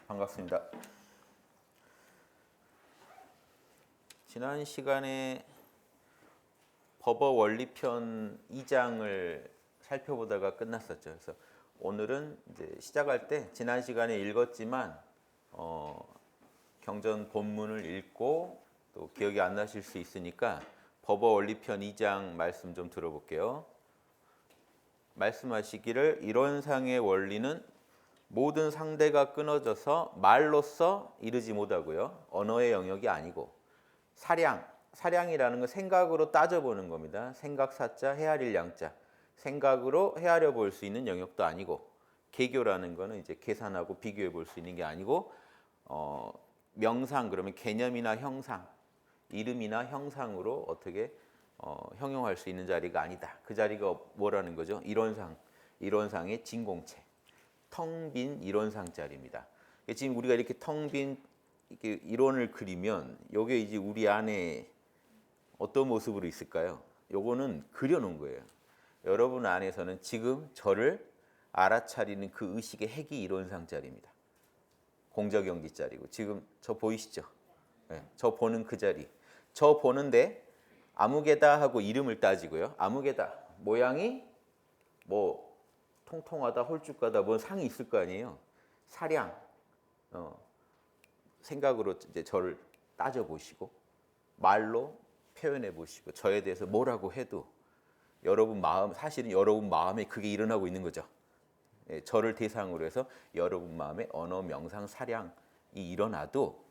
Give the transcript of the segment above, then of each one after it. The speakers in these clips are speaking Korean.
반갑습니다. 지난 시간에 법어 원리편 2장을 살펴보다가 끝났었죠. 그래서 오늘은 이제 시작할 때 지난 시간에 읽었지만 경전 본문을 읽고 또 기억이 안 나실 수 있으니까 법어 원리편 2장 말씀 좀 들어볼게요. 말씀하시기를 이론상의 원리는 모든 상대가 끊어져서 말로써 이르지 못하고요. 언어의 영역이 아니고 사량이라는 건 생각으로 따져보는 겁니다. 생각사자, 헤아릴 양자. 생각으로 헤아려 볼 수 있는 영역도 아니고 계교라는 거는 이제 계산하고 비교해 볼 수 있는 게 아니고 명상 그러면 개념이나 형상, 이름이나 형상으로 어떻게 형용할 수 있는 자리가 아니다. 그 자리가 뭐라는 거죠? 이론상의 진공체. 텅 빈 이론상 자리입니다. 지금 우리가 이렇게 텅 빈 이론을 그리면 이게 이제 우리 안에 어떤 모습으로 있을까요? 요거는 그려놓은 거예요. 여러분 안에서는 지금 저를 알아차리는 그 의식의 핵이 이론상 자리입니다. 공적영지 자리고 지금 저 보이시죠? 네, 저 보는 그 자리. 저 보는데 아무개다 하고 이름을 따지고요. 아무개다 모양이 뭐 통통하다, 홀쭉하다, 뭔 상이 있을 거 아니에요. 사량, 생각으로 이제 저를 따져 보시고 말로 표현해 보시고 저에 대해서 뭐라고 해도 여러분 마음 사실은 여러분 마음에 그게 일어나고 있는 거죠. 예, 저를 대상으로 해서 여러분 마음에 언어, 명상, 사량이 일어나도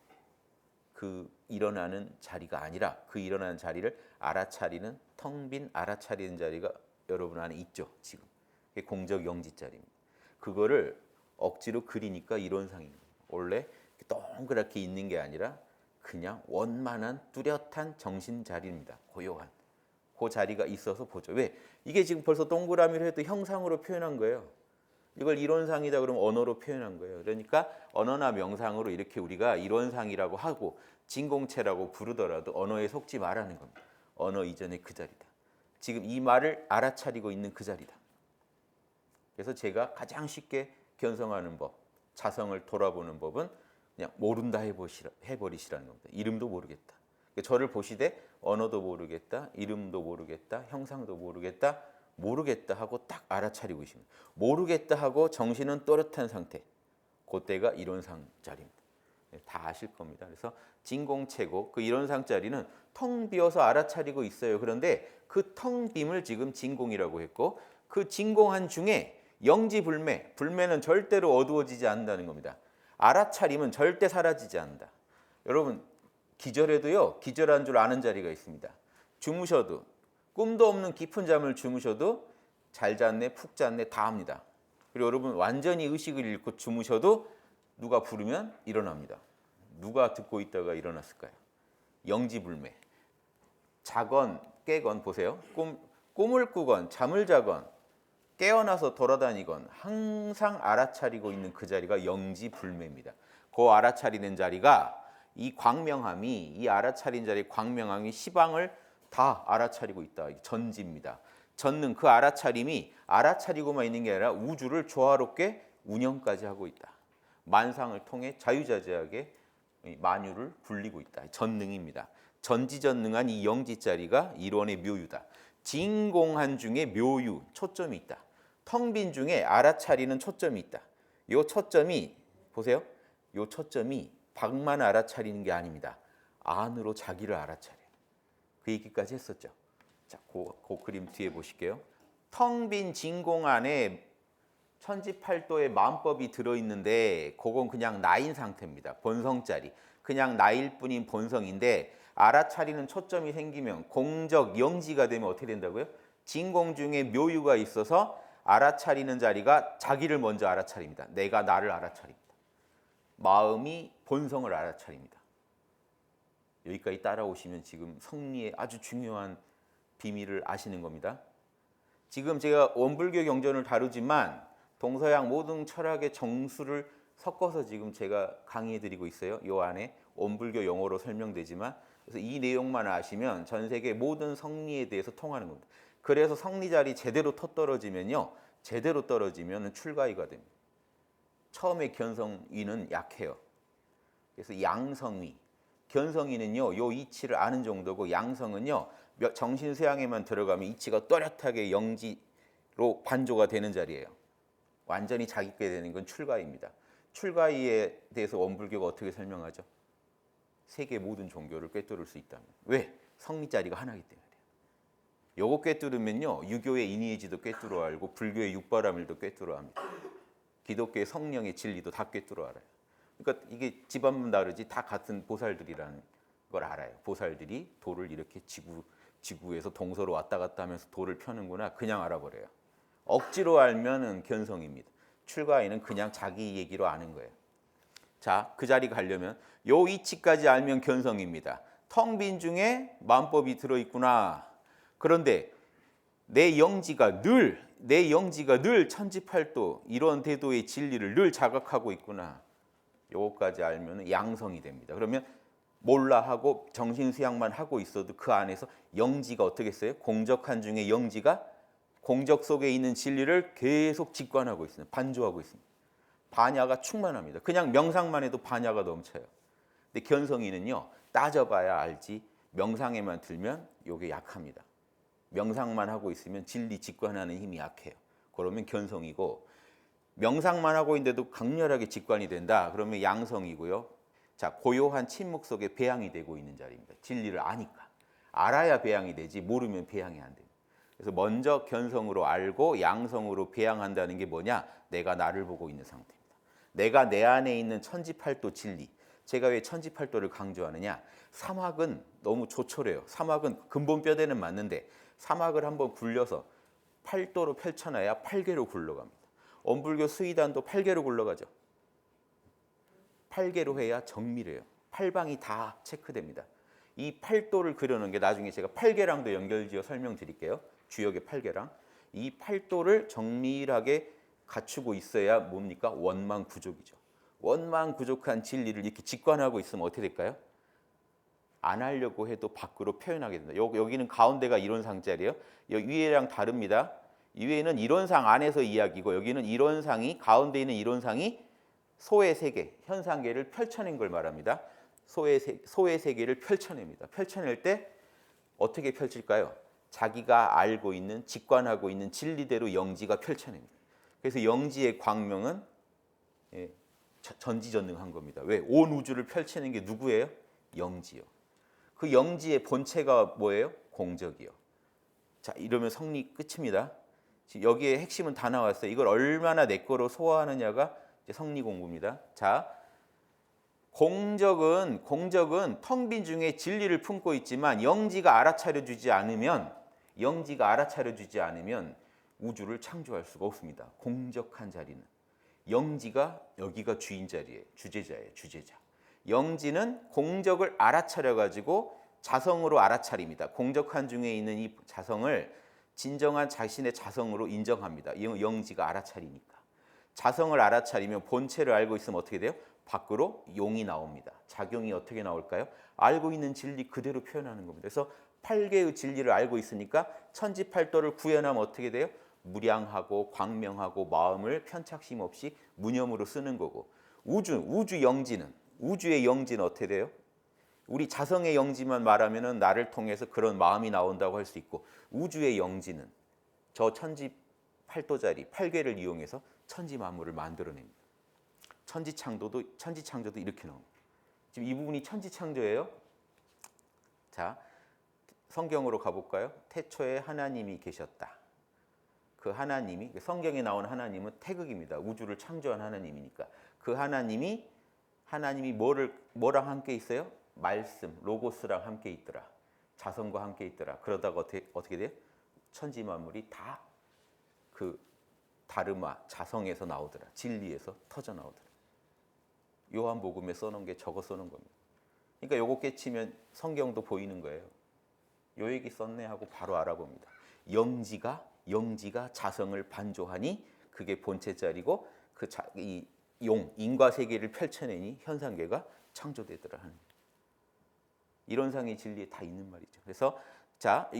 그 일어나는 자리가 아니라 그 일어나는 자리를 알아차리는 텅 빈 알아차리는 자리가 여러분 안에 있죠. 지금. 공적 영지 자리입니다. 그거를 억지로 그리니까 이론상입니다. 원래 동그랗게 있는 게 아니라 그냥 원만한 뚜렷한 정신 자리입니다. 고요한. 그 자리가 있어서 보죠. 왜? 이게 지금 벌써 동그라미로 해도 형상으로 표현한 거예요. 이걸 이론상이다 그러면 언어로 표현한 거예요. 그러니까 언어나 명상으로 이렇게 우리가 이론상이라고 하고 진공체라고 부르더라도 언어에 속지 말라는 겁니다. 언어 이전의 그 자리다. 지금 이 말을 알아차리고 있는 그 자리다. 그래서 제가 가장 쉽게 견성하는 법, 자성을 돌아보는 법은 그냥 모른다 해버리시라는 겁니다. 이름도 모르겠다. 저를 보시되 언어도 모르겠다, 이름도 모르겠다, 형상도 모르겠다, 모르겠다 하고 딱 알아차리고 있습니다. 모르겠다 하고 정신은 또렷한 상태. 그때가 이론상 자리입니다. 다 아실 겁니다. 그래서 진공체고 그 이론상 자리는 텅 비어서 알아차리고 있어요. 그런데 그 텅 빔을 지금 진공이라고 했고 그 진공한 중에 영지불매, 불매는 절대로 어두워지지 않는다는 겁니다. 알아차림은 절대 사라지지 않는다. 여러분 기절해도요, 기절한 줄 아는 자리가 있습니다. 주무셔도 꿈도 없는 깊은 잠을 주무셔도 잘 잤네, 푹 잤네 다 합니다. 그리고 여러분 완전히 의식을 잃고 주무셔도 누가 부르면 일어납니다. 누가 듣고 있다가 일어났을까요? 영지불매. 자건 깨건 보세요. 꿈을 꾸건 잠을 자건 깨어나서 돌아다니건 항상 알아차리고 있는 그 자리가 영지불매입니다. 그 알아차리는 자리가 이 광명함이 이 알아차린 자리의 광명함이 시방을 다 알아차리고 있다. 전지입니다. 전능 그 알아차림이 알아차리고만 있는 게 아니라 우주를 조화롭게 운영까지 하고 있다. 만상을 통해 자유자재하게 만유를 굴리고 있다. 전능입니다. 전지전능한 이 영지 자리가 이론의 묘유다. 진공한 중에 묘유, 초점이 있다. 텅 빈 중에 알아차리는 초점이 있다. 이 초점이 보세요. 이 초점이 밖만 알아차리는 게 아닙니다. 안으로 자기를 알아차려요. 그 얘기까지 했었죠. 자, 그 그림 뒤에 보실게요. 텅 빈 진공 안에 천지팔도의 마음법이 들어있는데 그건 그냥 나인 상태입니다. 본성자리. 그냥 나일 뿐인 본성인데 알아차리는 초점이 생기면 공적 영지가 되면 어떻게 된다고요? 진공 중에 묘유가 있어서 알아차리는 자리가 자기를 먼저 알아차립니다. 내가 나를 알아차립니다. 마음이 본성을 알아차립니다. 여기까지 따라오시면 지금 성리의 아주 중요한 비밀을 아시는 겁니다. 지금 제가 원불교 경전을 다루지만 동서양 모든 철학의 정수를 섞어서 지금 제가 강의해드리고 있어요. 이 안에 원불교 용어로 설명되지만 그래서 이 내용만 아시면 전 세계 모든 성리에 대해서 통하는 겁니다. 그래서 성리 자리 제대로 터 떨어지면요. 제대로 떨어지면 출가의가 됩니다. 처음에 견성위는 약해요. 그래서 양성위, 견성위는요, 요 이치를 아는 정도고 양성은요, 정신수양에만 들어가면 이치가 또렷하게 영지로 반조가 되는 자리예요. 완전히 자기께 되는 건 출가입니다. 출가위에 대해서 원불교가 어떻게 설명하죠? 세계 모든 종교를 꿰뚫을 수 있다면. 왜? 성리 자리가 하나이기 때문에. 요거 꿰뚫으면요, 유교의 인의의지도 꿰뚫어 알고 불교의 육바라밀도 꿰뚫어 합니다. 기독교의 성령의 진리도 다 꿰뚫어 알아요. 그러니까 이게 집안만 다르지 다 같은 보살들이라는 걸 알아요. 보살들이 도를 이렇게 지구에서 동서로 왔다 갔다 하면서 도를 펴는구나 그냥 알아버려요. 억지로 알면은 견성입니다. 출가인은 그냥 자기 얘기로 아는 거예요. 자, 그 자리 가려면 요 이치까지 알면 견성입니다. 텅 빈 중에 마음법이 들어있구나. 그런데 내 영지가 늘 천지팔도 이런 대도의 진리를 늘 자각하고 있구나. 요거까지 알면 양성이 됩니다. 그러면 몰라 하고 정신수양만 하고 있어도 그 안에서 영지가 어떻게 했어요? 공적한 중에 영지가 공적 속에 있는 진리를 계속 직관하고 있습니다. 반조하고 있습니다. 반야가 충만합니다. 그냥 명상만 해도 반야가 넘쳐요. 근데 견성이는요, 따져봐야 알지 명상에만 들면 요게 약합니다. 명상만 하고 있으면 진리 직관하는 힘이 약해요. 그러면 견성이고, 명상만 하고 있는데도 강렬하게 직관이 된다. 그러면 양성이고요. 자, 고요한 침묵 속에 배양이 되고 있는 자리입니다. 진리를 아니까. 알아야 배양이 되지 모르면 배양이 안 됩니다. 그래서 먼저 견성으로 알고 양성으로 배양한다는 게 뭐냐? 내가 나를 보고 있는 상태입니다. 내가 내 안에 있는 천지팔도 진리. 제가 왜 천지팔도를 강조하느냐? 사막은 너무 조촐해요. 사막은 근본 뼈대는 맞는데 사막을 한번 굴려서 8도로 펼쳐놔야 8개로 굴러갑니다. 원불교 수의단도 8개로 굴러가죠. 8개로 해야 정밀해요. 8방이 다 체크됩니다. 이 8도를 그려놓은 게 나중에 제가 8개랑도 연결지어 설명드릴게요. 주역의 8개랑. 이 8도를 정밀하게 갖추고 있어야 뭡니까? 원망구족이죠. 원망구족한 진리를 이렇게 직관하고 있으면 어떻게 될까요? 안 하려고 해도 밖으로 표현하게 된다. 여기는 가운데가 이론상 자리예요. 위에랑 다릅니다. 위에는 이론상 안에서 이야기고 여기는 이론상이 가운데 있는 이론상이 소의 세계, 현상계를 펼쳐낸 걸 말합니다. 소의 세계를 펼쳐냅니다. 펼쳐낼 때 어떻게 펼칠까요? 자기가 알고 있는 직관하고 있는 진리대로 영지가 펼쳐냅니다. 그래서 영지의 광명은 전지전능한 겁니다. 왜? 온 우주를 펼치는 게 누구예요? 영지요. 그 영지의 본체가 뭐예요? 공적이요. 자, 이러면 성리 끝입니다. 여기에 핵심은 다 나왔어요. 이걸 얼마나 내 거로 소화하느냐가 이제 성리 공부입니다. 자, 공적은 텅 빈 중에 진리를 품고 있지만 영지가 알아차려 주지 않으면 우주를 창조할 수가 없습니다. 공적한 자리는 영지가 여기가 주인 자리예요. 주제자예요. 주제자. 영지는 공적을 알아차려 가지고 자성으로 알아차립니다. 공적한 중에 있는 이 자성을 진정한 자신의 자성으로 인정합니다. 영지가 알아차리니까. 자성을 알아차리면 본체를 알고 있으면 어떻게 돼요? 밖으로 용이 나옵니다. 작용이 어떻게 나올까요? 알고 있는 진리 그대로 표현하는 겁니다. 그래서 8개의 진리를 알고 있으니까 천지팔도를 구현하면 어떻게 돼요? 무량하고 광명하고 마음을 편착심 없이 무념으로 쓰는 거고, 우주의 영지는 어떻게 돼요? 우리 자성의 영지만 말하면은 나를 통해서 그런 마음이 나온다고 할 수 있고, 우주의 영지는 저 천지팔도자리 8개를 이용해서 천지 만물을 만들어냅니다. 천지창조도 이렇게 나옵니다. 지금 이 부분이 천지창조예요. 자, 성경으로 가볼까요? 태초에 하나님이 계셨다. 그 하나님이, 성경에 나온 하나님은 태극입니다. 우주를 창조한 하나님이니까. 그 하나님이 뭐랑 함께 있어요? 말씀, 로고스랑 함께 있더라. 자성과 함께 있더라. 그러다가 어떻게 돼요? 천지 만물이 다 그 다르마, 자성에서 나오더라. 진리에서 터져 나오더라. 요한복음에 써놓은 게 저거 써놓은 겁니다. 그러니까 요거 깨치면 성경도 보이는 거예요. 요 얘기 썼네 하고 바로 알아봅니다. 영지가 자성을 반조하니 그게 본체자리고 이 인과 세계를 펼쳐내니 현상계가 창조되더라 하는 이론상의 진리에 다 있는 말이죠. 그래서 자,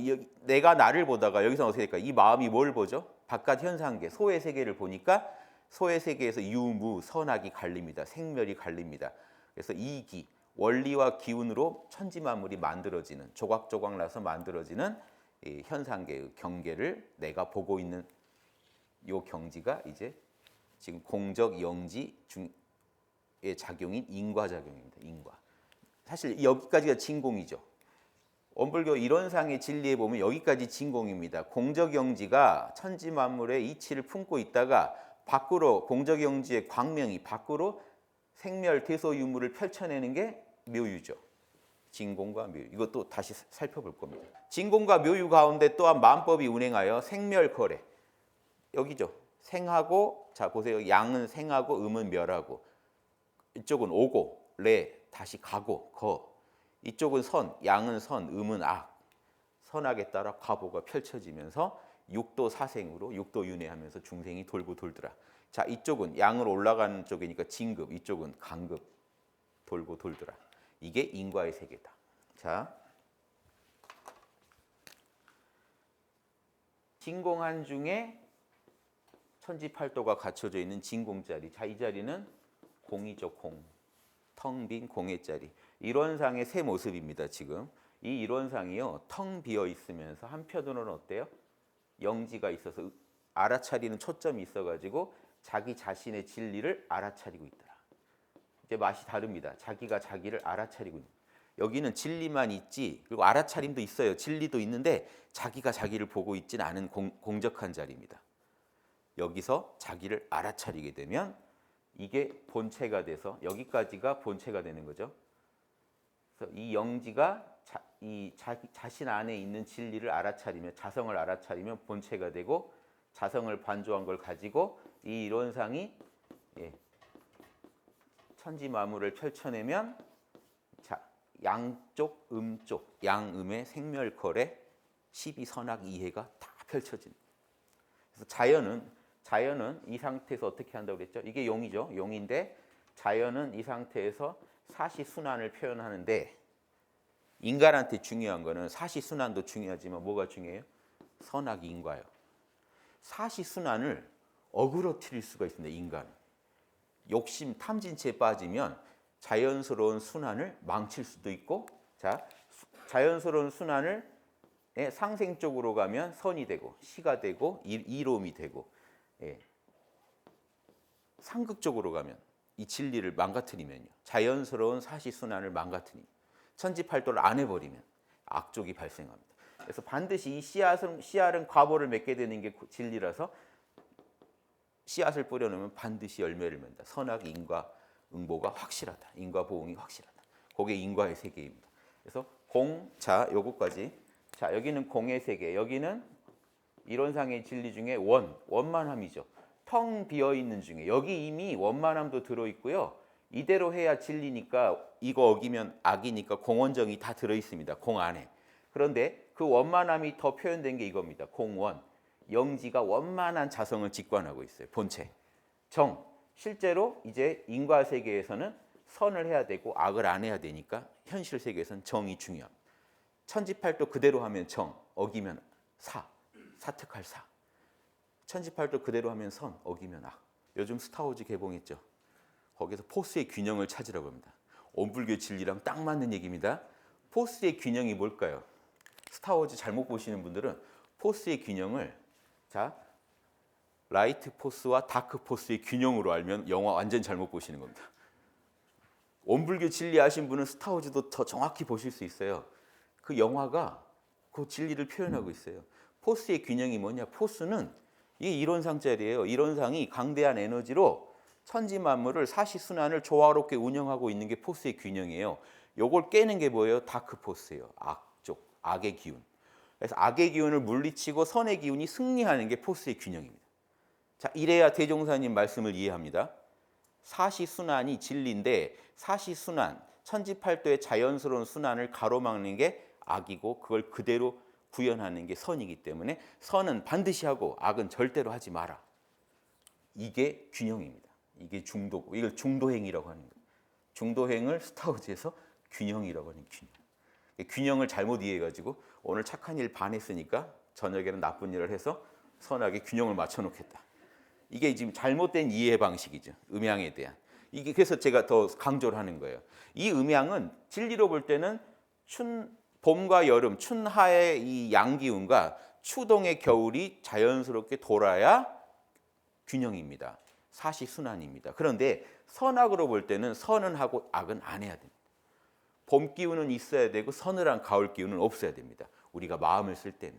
내가 나를 보다가 여기서 어떻게 될까? 이 마음이 뭘 보죠? 바깥 현상계, 소의 세계를 보니까 소의 세계에서 유무, 선악이 갈립니다. 생멸이 갈립니다. 그래서 이기, 원리와 기운으로 천지만물이 만들어지는, 조각조각 나서 만들어지는 이 현상계의 경계를 내가 보고 있는 요 경지가 이제 지금 공적 영지 중의 작용인 인과작용입니다. 인과. 사실 여기까지가 진공이죠. 원불교 이론상의 진리에 보면 여기까지 진공입니다. 공적영지가 천지만물의 이치를 품고 있다가 밖으로 공적영지의 광명이 밖으로 생멸 대소유무를 펼쳐내는 게 묘유죠. 진공과 묘유. 이것도 다시 살펴볼 겁니다. 진공과 묘유 가운데 또한 만법이 운행하여 생멸거래. 여기죠. 생하고, 자 보세요. 양은 생하고 음은 멸하고, 이쪽은 오고 레 다시 가고 거, 이쪽은 선, 양은 선, 음은 악. 선악에 따라 과보가 펼쳐지면서 육도 사생으로 육도 윤회하면서 중생이 돌고 돌더라. 자, 이쪽은 양으로 올라가는 쪽이니까 진급, 이쪽은 강급, 돌고 돌더라. 이게 인과의 세계다. 자, 진공한 중에 천지팔도가 갖춰져 있는 진공자리. 자, 이 자리는 공이죠, 공. 텅 빈 공의 자리. 이론상의 새 모습입니다. 지금 이 이론상이요, 텅 비어 있으면서 한편으로는 어때요? 영지가 있어서 알아차리는 초점이 있어가지고 자기 자신의 진리를 알아차리고 있더라. 이제 맛이 다릅니다. 자기가 자기를 알아차리고 있는. 여기는 진리만 있지, 그리고 알아차림도 있어요. 진리도 있는데 자기가 자기를 보고 있지는 않은 공적한 자리입니다. 여기서 자기를 알아차리게 되면 이게 본체가 돼서 여기까지가 본체가 되는 거죠. 그래서 이 영지가 자신 안에 있는 진리를 알아차리면, 자성을 알아차리면 본체가 되고, 자성을 반조한 걸 가지고 이 이론상이 천지만물을 펼쳐내면, 자, 양쪽, 음쪽, 양음의 생멸거래, 십이선악 이해가 다 펼쳐집니다. 그래서 자연은 이 상태에서 어떻게 한다고 그랬죠? 이게 용이죠. 용인데 자연은 이 상태에서 사시순환을 표현하는데, 인간한테 중요한 거는 사시순환도 중요하지만 뭐가 중요해요? 선악인과요. 사시순환을 어그러뜨릴 수가 있습니다. 인간은. 욕심, 탐진치에 빠지면 자연스러운 순환을 망칠 수도 있고, 자, 자연스러운 순환을 상생 쪽으로 가면 선이 되고, 시가 되고, 이로움이 되고, 상극적으로 가면 이 진리를 망가뜨리면요, 자연스러운 사시순환을 망가뜨리면, 천지팔도를 안 해버리면 악족이 발생합니다. 그래서 반드시 이 씨앗은 과보를 맺게 되는 게 진리라서 씨앗을 뿌려놓으면 반드시 열매를 맺는다. 선악, 인과, 응보가 확실하다. 인과 보응이 확실하다. 그게 인과의 세계입니다. 그래서 공, 자, 요거까지. 자, 여기는 공의 세계. 여기는 이론상의 진리 중에 원만함이죠. 텅 비어 있는 중에 여기 이미 원만함도 들어 있고요. 이대로 해야 진리니까, 이거 어기면 악이니까 공원정이 다 들어 있습니다. 공 안에. 그런데 그 원만함이 더 표현된 게 이겁니다. 공원. 영지가 원만한 자성을 직관하고 있어요. 본체. 정. 실제로 이제 인과 세계에서는 선을 해야 되고 악을 안 해야 되니까 현실 세계에서는 정이 중요합니다. 천지팔도 그대로 하면 정, 어기면 사특할 사. 천지팔도 그대로 하면 선, 어기면 악. 요즘 스타워즈 개봉했죠. 거기서 포스의 균형을 찾으라고 합니다. 원불교 진리랑 딱 맞는 얘기입니다. 포스의 균형이 뭘까요? 스타워즈 잘못 보시는 분들은 포스의 균형을, 자, 라이트 포스와 다크 포스의 균형으로 알면 영화 완전 잘못 보시는 겁니다. 원불교 진리 아신 분은 스타워즈도 더 정확히 보실 수 있어요. 그 영화가 그 진리를 표현하고 있어요. 포스의 균형이 뭐냐? 포스는 이게 이론상짜리예요. 이론상이 강대한 에너지로 천지만물을 사시순환을 조화롭게 운영하고 있는 게 포스의 균형이에요. 요걸 깨는 게 뭐예요? 다크 포스예요. 악쪽, 악의 기운. 그래서 악의 기운을 물리치고 선의 기운이 승리하는 게 포스의 균형입니다. 자, 이래야 대종사님 말씀을 이해합니다. 사시순환이 진리인데, 사시순환, 천지팔도의 자연스러운 순환을 가로막는 게 악이고, 그걸 그대로 구현하는 게 선이기 때문에 선은 반드시 하고 악은 절대로 하지 마라. 이게 균형입니다. 이게 중도고, 이걸 중도행이라고 하는 거예요. 중도행을 스타워즈에서 균형이라고 하는 균형. 균형을 잘못 이해해가지고 오늘 착한 일 반 했으니까 저녁에는 나쁜 일을 해서 선하게 균형을 맞춰놓겠다. 이게 지금 잘못된 이해 방식이죠. 음양에 대한. 이게 그래서 제가 더 강조를 하는 거예요. 이 음양은 진리로 볼 때는 봄과 여름, 춘하의 이 양기운과 추동의 겨울이 자연스럽게 돌아야 균형입니다. 사시순환입니다. 그런데 선악으로 볼 때는 선은 하고 악은 안 해야 됩니다. 봄 기운은 있어야 되고 서늘한 가을 기운은 없어야 됩니다. 우리가 마음을 쓸 때는.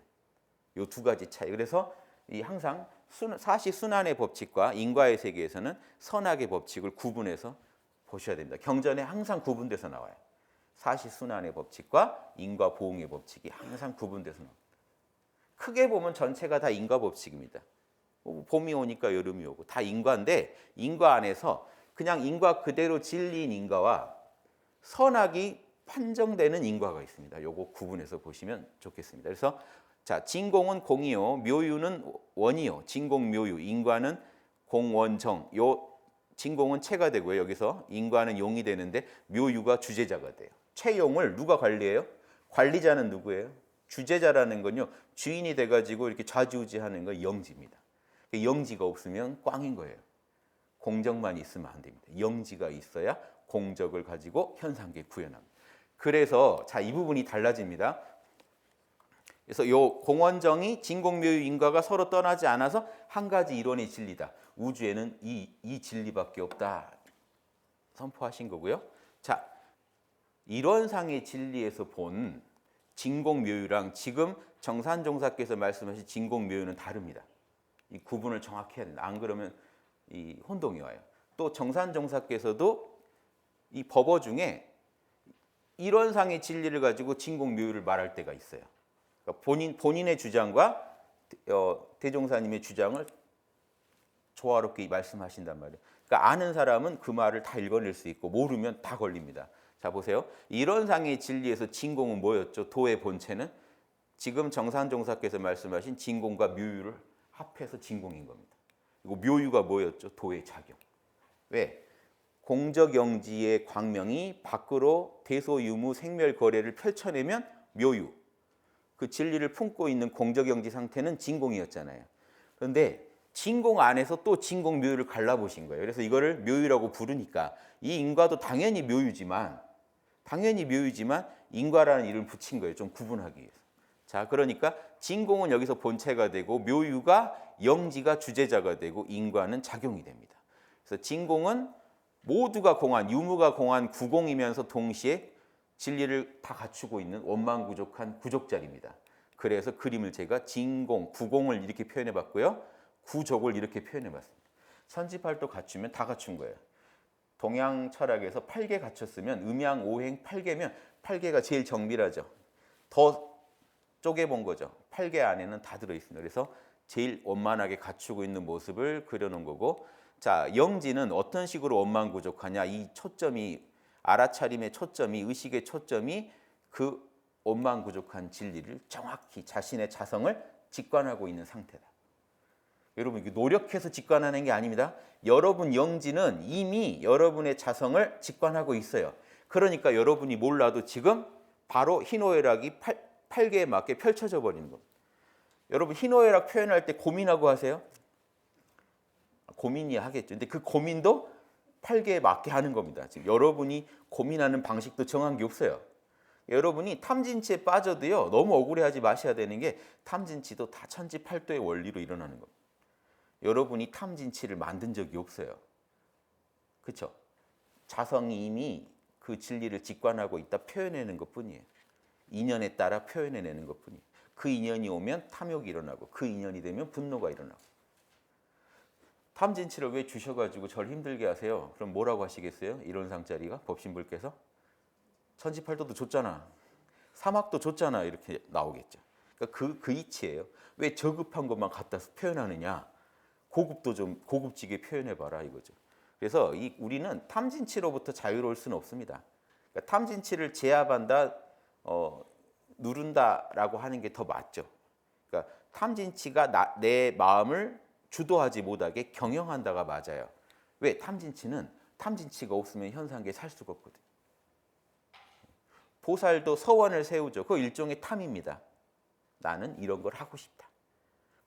이 두 가지 차이. 그래서 이 항상 사시순환의 법칙과 인과의 세계에서는 선악의 법칙을 구분해서 보셔야 됩니다. 경전에 항상 구분돼서 나와요. 사시순환의 법칙과 인과 보응의 법칙이 항상 구분돼서 나옵니다. 크게 보면 전체가 다 인과 법칙입니다. 봄이 오니까 여름이 오고 다 인과인데 인과 안에서 그냥 인과 그대로 진리인 인과와 선악이 판정되는 인과가 있습니다. 요거 구분해서 보시면 좋겠습니다. 그래서 자, 진공은 공이요, 묘유는 원이요. 진공 묘유, 인과는 공원정. 요 진공은 체가 되고요. 여기서 인과는 용이 되는데 묘유가 주제자가 돼요. 체용을 누가 관리해요? 관리자는 누구예요? 주제자라는 건요. 주인이 돼가지고 이렇게 좌지우지하는 거 영지입니다. 영지가 없으면 꽝인 거예요. 공적만 있으면 안 됩니다. 영지가 있어야 공적을 가지고 현상계 구현합니다. 그래서 자, 이 부분이 달라집니다. 그래서 요 공원정이 진공묘유 인과가 서로 떠나지 않아서 한 가지 이론의 진리다. 우주에는 이 진리밖에 없다. 선포하신 거고요. 자, 이론상의 진리에서 본 진공묘유랑 지금 정산종사께서 말씀하신 진공묘유는 다릅니다. 이 구분을 정확히 해야 된다. 안 그러면 이 혼동이 와요. 또 정산종사께서도 이 법어 중에 이론상의 진리를 가지고 진공묘유를 말할 때가 있어요. 그러니까 본인의 주장과 대종사님의 주장을 조화롭게 말씀하신단 말이에요. 그러니까 아는 사람은 그 말을 다 읽어낼 수 있고 모르면 다 걸립니다. 자, 보세요. 이론상의 진리에서 진공은 뭐였죠? 도의 본체는 지금 정산종사께서 말씀하신 진공과 묘유를 합해서 진공인 겁니다. 그리고 묘유가 뭐였죠? 도의 작용. 왜? 공적영지의 광명이 밖으로 대소유무 생멸거래를 펼쳐내면 묘유. 그 진리를 품고 있는 공적영지 상태는 진공이었잖아요. 그런데 진공 안에서 또 진공 묘유를 갈라보신 거예요. 그래서 이거를 묘유라고 부르니까 이 인과도 당연히 묘유지만 인과라는 이름을 붙인 거예요. 좀 구분하기 위해서. 자, 그러니까 진공은 여기서 본체가 되고 묘유가 영지가 주제자가 되고 인과는 작용이 됩니다. 그래서 진공은 모두가 공한, 유무가 공한 구공이면서 동시에 진리를 다 갖추고 있는 원만구족한 구족자리입니다. 그래서 그림을 제가 진공, 구공을 이렇게 표현해 봤고요. 구족을 이렇게 표현해 봤습니다. 선지팔도 갖추면 다 갖춘 거예요. 동양 철학에서 8개 갖췄으면 음양, 오행, 8개면 8개가 제일 정밀하죠. 더 쪼개본 거죠. 8개 안에는 다 들어있습니다. 그래서 제일 원만하게 갖추고 있는 모습을 그려놓은 거고, 자, 영지는 어떤 식으로 원만구족하냐. 이 초점이, 알아차림의 초점이, 의식의 초점이 그 원만구족한 진리를 정확히 자신의 자성을 직관하고 있는 상태다. 여러분, 이게 노력해서 직관하는 게 아닙니다. 여러분 영지는 이미 여러분의 자성을 직관하고 있어요. 그러니까 여러분이 몰라도 지금 바로 희노애락이 8개에 맞게 펼쳐져 버리는 겁니다. 여러분 희노애락 표현할 때 고민하고 하세요? 고민이 하겠죠. 근데 그 고민도 8개에 맞게 하는 겁니다. 지금 여러분이 고민하는 방식도 정한 게 없어요. 여러분이 탐진치에 빠져도요, 너무 억울해하지 마셔야 되는 게 탐진치도 다 천지팔도의 원리로 일어나는 겁니다. 여러분이 탐진치를 만든 적이 없어요. 그렇죠? 자성이 이미 그 진리를 직관하고 있다 표현해내는 것뿐이에요. 인연에 따라 표현해내는 것뿐이에요. 그 인연이 오면 탐욕이 일어나고 그 인연이 되면 분노가 일어나고. 탐진치를 왜 주셔가지고 저를 힘들게 하세요? 그럼 뭐라고 하시겠어요? 이론상짜리가 법신불께서 천지팔도도 줬잖아, 사막도 줬잖아, 이렇게 나오겠죠. 그러니까 그 이치예요. 왜 저급한 것만 갖다 표현하느냐? 고급도 좀 고급지게 표현해봐라 이거죠. 그래서 우리는 탐진치로부터 자유로울 수는 없습니다. 그러니까 탐진치를 제압한다, 누른다라고 하는 게 더 맞죠. 그러니까 탐진치가 내 마음을 주도하지 못하게 경영한다가 맞아요. 왜? 탐진치가 없으면 현상계에 살 수가 없거든요. 보살도 서원을 세우죠. 그거 일종의 탐입니다. 나는 이런 걸 하고 싶다.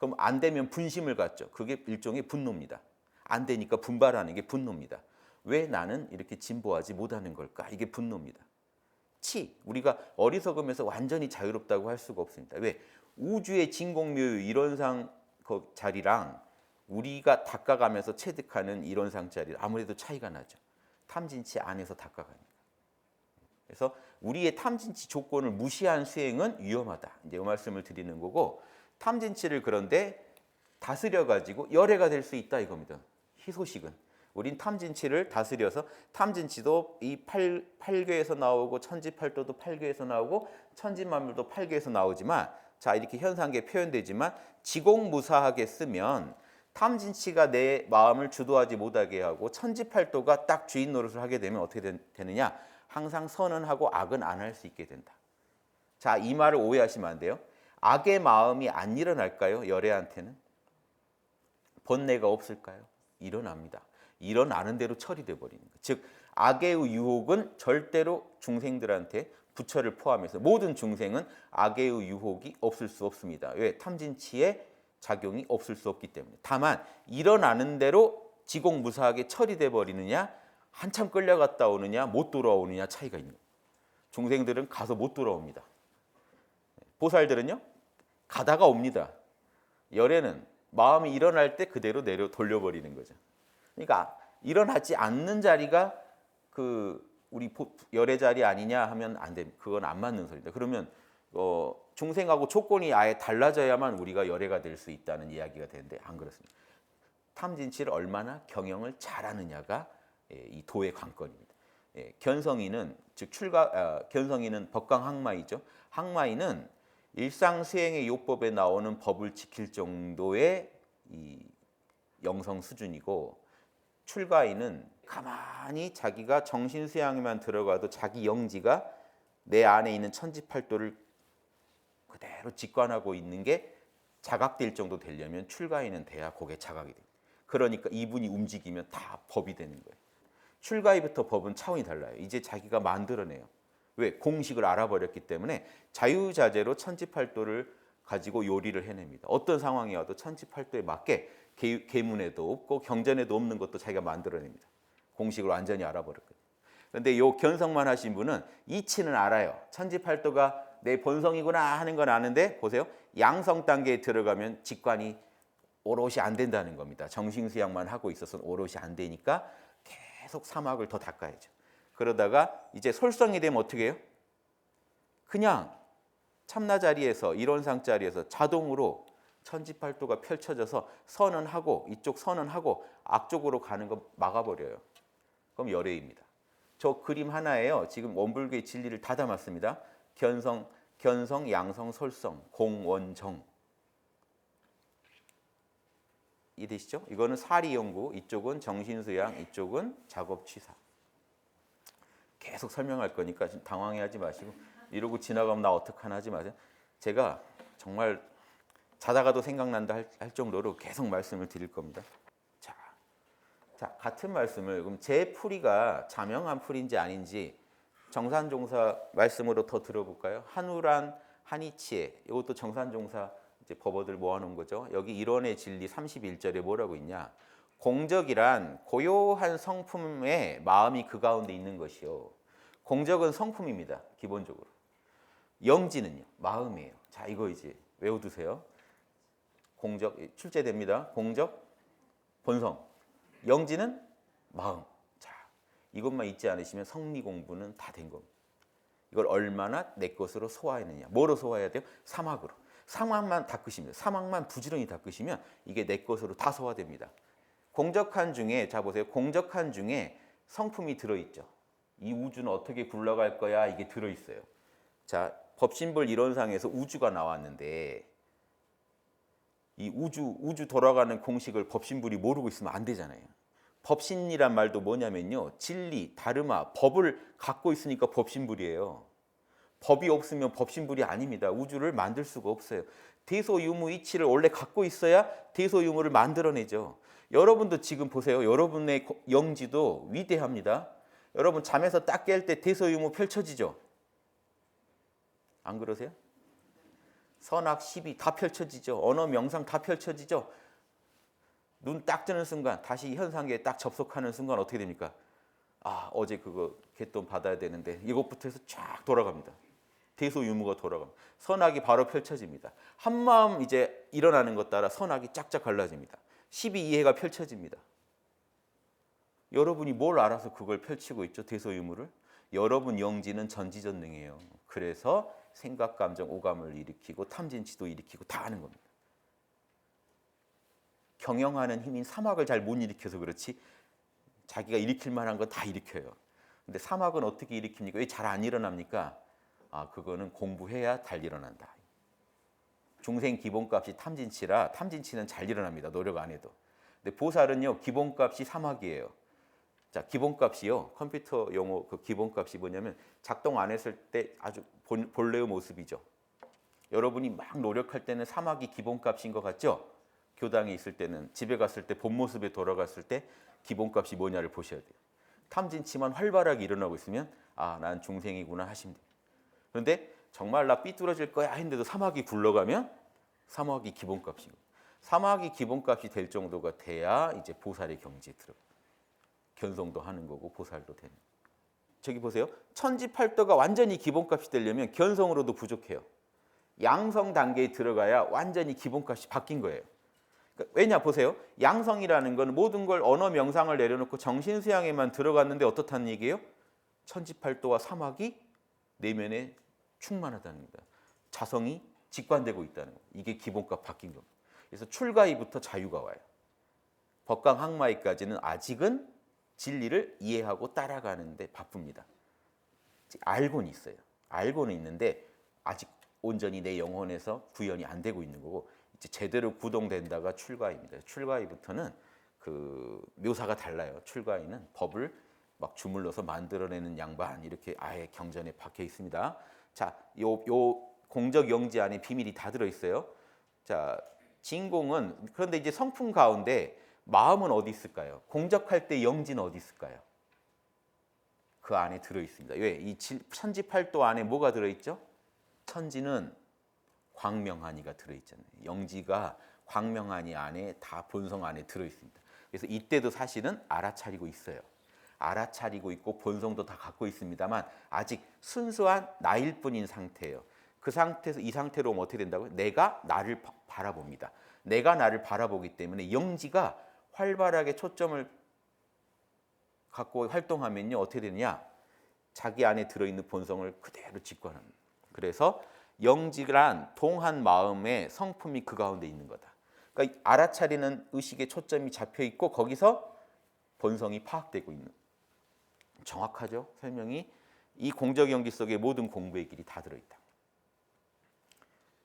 그럼 안 되면 분심을 갖죠. 그게 일종의 분노입니다. 안 되니까 분발하는 게 분노입니다. 왜 나는 이렇게 진보하지 못하는 걸까? 이게 분노입니다. 치, 우리가 어리석으면서 완전히 자유롭다고 할 수가 없습니다. 왜? 우주의 진공묘유 이론상 그 자리랑 우리가 닦아가면서 체득하는 이론상 자리 아무래도 차이가 나죠. 탐진치 안에서 닦아가니까. 그래서 우리의 탐진치 조건을 무시한 수행은 위험하다. 이제 이 말씀을 드리는 거고, 탐진치를 그런데 다스려 가지고 열애가 될 수 있다 이겁니다. 희소식은 우린 탐진치를 다스려서, 탐진치도 이 8괴에서 나오고 천지팔도도 8괴에서 나오고 천지만물도 8괴에서 나오지만, 자 이렇게 현상계 표현되지만 지공무사하게 쓰면 탐진치가 내 마음을 주도하지 못하게 하고 천지팔도가 딱 주인 노릇을 하게 되면 어떻게 되느냐? 항상 선은 하고 악은 안 할 수 있게 된다. 자, 이 말을 오해하시면 안 돼요. 악의 마음이 안 일어날까요? 열애한테는? 번뇌가 없을까요? 일어납니다. 일어나는 대로 처리돼 버리는 거예요. 즉 악의 유혹은 절대로 중생들한테, 부처를 포함해서 모든 중생은 악의 유혹이 없을 수 없습니다. 왜? 탐진치의 작용이 없을 수 없기 때문에. 다만 일어나는 대로 지공무사하게 처리돼 버리느냐, 한참 끌려갔다 오느냐, 못 돌아오느냐 차이가 있는 거예요. 중생들은 가서 못 돌아옵니다. 보살들은요, 가다가 옵니다. 열애는 마음이 일어날 때 그대로 내려 돌려버리는 거죠. 그러니까 일어나지 않는 자리가 그 우리 열애 자리 아니냐 하면 안 됩니다. 그건 안 맞는 소리다. 그러면 중생하고 조건이 아예 달라져야만 우리가 열애가 될 수 있다는 이야기가 되는데 안 그렇습니다. 탐진치를 얼마나 경영을 잘하느냐가 이 도의 관건입니다. 견성이는 즉 견성이는 법강항마이죠. 항마이는 일상 수행의 요법에 나오는 법을 지킬 정도의 이 영성 수준이고, 출가인은 가만히 자기가 정신 수양에만 들어가도 자기 영지가 내 안에 있는 천지팔도를 그대로 직관하고 있는 게 자각될 정도 되려면 출가인은 돼야 그게 자각이 됩니다. 그러니까 이분이 움직이면 다 법이 되는 거예요. 출가이부터 법은 차원이 달라요. 이제 자기가 만들어내요. 왜? 공식을 알아버렸기 때문에 자유자재로 천지팔도를 가지고 요리를 해냅니다. 어떤 상황이 와도 천지팔도에 맞게 계문에도 없고 경전에도 없는 것도 자기가 만들어냅니다. 공식을 완전히 알아버렸거든요. 그런데 요 견성만 하신 분은 이치는 알아요. 천지팔도가 내 본성이구나 하는 건 아는데, 보세요. 양성 단계에 들어가면 직관이 오롯이 안 된다는 겁니다. 정신수양만 하고 있어서는 오롯이 안 되니까 계속 사막을 더 닦아야죠. 그러다가 이제 솔성이 되면 어떻게 해요? 그냥 참나 자리에서, 이론상 자리에서 자동으로 천지팔도가 펼쳐져서 선언하고, 이쪽 선언하고 악쪽으로 가는 거 막아버려요. 그럼 열애입니다. 저 그림 하나에요. 지금 원불교의 진리를 다 담았습니다. 견성, 양성, 솔성, 공원정. 이해되시죠? 이거는 사리연구, 이쪽은 정신수양, 이쪽은 작업취사. 계속 설명할 거니까 당황해하지 마시고, 이러고 지나가면 나 어떡하나 하지 마세요. 제가 정말 자다가도 생각난다 할 정도로 계속 말씀을 드릴 겁니다. 자, 같은 말씀을 그럼 제 풀이가 자명한 풀인지 아닌지 정산종사 말씀으로 더 들어볼까요? 한우란 한이치에, 이것도 정산종사 이제 법어들 모아놓은 거죠. 여기 일원의 진리 31절에 뭐라고 있냐? 공적이란 고요한 성품에 마음이 그 가운데 있는 것이요. 공적은 성품입니다. 기본적으로. 영지는요, 마음이에요. 자, 이거 이제 외워두세요. 공적 출제됩니다. 공적, 본성. 영지는 마음. 자, 이것만 잊지 않으시면 성리 공부는 다 된 겁니다. 이걸 얼마나 내 것으로 소화했느냐. 뭐로 소화해야 돼요? 사막으로. 사막만 닦으시면, 사막만 부지런히 닦으시면 이게 내 것으로 다 소화됩니다. 공적한 중에, 자 보세요. 공적한 중에 성품이 들어있죠. 이 우주는 어떻게 굴러갈 거야? 이게 들어있어요. 자, 법신불 이론상에서 우주가 나왔는데, 이 우주 돌아가는 공식을 법신불이 모르고 있으면 안 되잖아요. 법신이란 말도 뭐냐면요, 진리, 다르마, 법을 갖고 있으니까 법신불이에요. 법이 없으면 법신불이 아닙니다. 우주를 만들 수가 없어요. 대소유무 이치를 원래 갖고 있어야 대소유무를 만들어내죠. 여러분도 지금 보세요. 여러분의 영지도 위대합니다. 여러분 잠에서 딱 깰 때 대소유무 펼쳐지죠? 안 그러세요? 선악, 시비 다 펼쳐지죠. 언어, 명상 다 펼쳐지죠. 눈 딱 뜨는 순간 다시 현상계에 딱 접속하는 순간 어떻게 됩니까? 아, 어제 그거 갯돈 받아야 되는데 이것부터 해서 쫙 돌아갑니다. 대소유무가 돌아갑니다. 선악이 바로 펼쳐집니다. 한마음 이제 일어나는 것 따라 선악이 쫙쫙 갈라집니다. 12이해가 펼쳐집니다. 여러분이 뭘 알아서 그걸 펼치고 있죠? 대소유무를. 여러분 영지는 전지전능이에요. 그래서 생각, 감정, 오감을 일으키고 탐진치도 일으키고 다 하는 겁니다. 경영하는 힘인 사막을 잘 못 일으켜서 그렇지 자기가 일으킬 만한 건 다 일으켜요. 근데 사막은 어떻게 일으킵니까? 왜 잘 안 일어납니까? 아, 그거는 공부해야 잘 일어난다. 중생 기본값이 탐진치라 탐진치는 잘 일어납니다. 노력 안 해도. 근데 보살은요, 기본값이 사막이에요. 자, 기본값이요. 컴퓨터 용어 그 기본값이 뭐냐면 작동 안 했을 때 아주 본래의 모습이죠. 여러분이 막 노력할 때는 사막이 기본값인 것 같죠? 교당에 있을 때는 집에 갔을 때 본 모습에 돌아갔을 때 기본값이 뭐냐를 보셔야 돼요. 탐진치만 활발하게 일어나고 있으면 아, 난 중생이구나 하시면 돼요. 그런데 정말 나 삐뚤어질 거야 했는데도 사막이 굴러가면 사막이 기본값이고 사막이 기본값이 될 정도가 돼야 이제 보살의 경지에 들어가요. 견성도 하는 거고 보살도 되는. 저기 보세요. 천지팔도가 완전히 기본값이 되려면 견성으로도 부족해요. 양성 단계에 들어가야 완전히 기본값이 바뀐 거예요. 그러니까 왜냐 보세요. 양성이라는 건 모든 걸 언어 명상을 내려놓고 정신수양에만 들어갔는데 어떻다는 얘기예요? 천지팔도와 사막이 내면에 충만하다는 겁니다. 자성이 직관되고 있다는 겁니다. 이게 기본값 바뀐 겁니다. 그래서 출가이부터 자유가 와요. 법강학마이까지는 아직은 진리를 이해하고 따라가는데 바쁩니다. 알고는 있어요. 알고는 있는데 아직 온전히 내 영혼에서 구현이 안 되고 있는 거고 이제 제대로 구동된다가 출가입니다. 출가이부터는 그 묘사가 달라요. 출가이는 법을 막 주물러서 만들어내는 양반 이렇게 아예 경전에 박혀 있습니다. 자, 요 공적 영지 안에 비밀이 다 들어 있어요. 자, 진공은 그런데 이제 성품 가운데 마음은 어디 있을까요? 공적할 때 영지는 어디 있을까요? 그 안에 들어 있습니다. 왜? 이 천지팔도 안에 뭐가 들어 있죠? 천지는 광명하니가 들어 있잖아요. 영지가 광명하니 안에 다 본성 안에 들어 있습니다. 그래서 이때도 사실은 알아차리고 있어요. 알아차리고 있고 본성도 다 갖고 있습니다만 아직 순수한 나일 뿐인 상태예요. 그 상태에서 이 상태로 오면 어떻게 된다고요? 내가 나를 바라봅니다. 내가 나를 바라보기 때문에 영지가 활발하게 초점을 갖고 활동하면요 어떻게 되느냐? 자기 안에 들어있는 본성을 그대로 직관합니다. 그래서 영지란 동한 마음의 성품이 그 가운데 있는 거다. 그러니까 알아차리는 의식의 초점이 잡혀 있고 거기서 본성이 파악되고 있는. 정확하죠? 설명이. 이 공적 영지 속에 모든 공부의 길이 다 들어있다.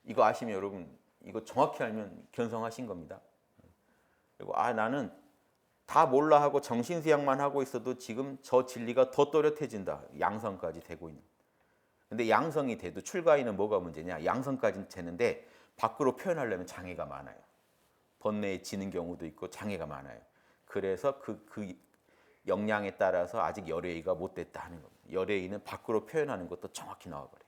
이거 아시면 여러분 이거 정확히 알면 견성하신 겁니다. 그리고 나는 다 몰라 하고 정신수양만 하고 있어도 지금 저 진리가 더 또렷해진다. 양성까지 되고 있는. 근데 양성이 돼도 출가인은 뭐가 문제냐? 양성까지는 되는데 밖으로 표현하려면 장애가 많아요. 번뇌에 지는 경우도 있고 장애가 많아요. 그래서 그 역량에 따라서 아직 열애의가 못 됐다 하는 겁니다. 열애의는 밖으로 표현하는 것도 정확히 나와버려요.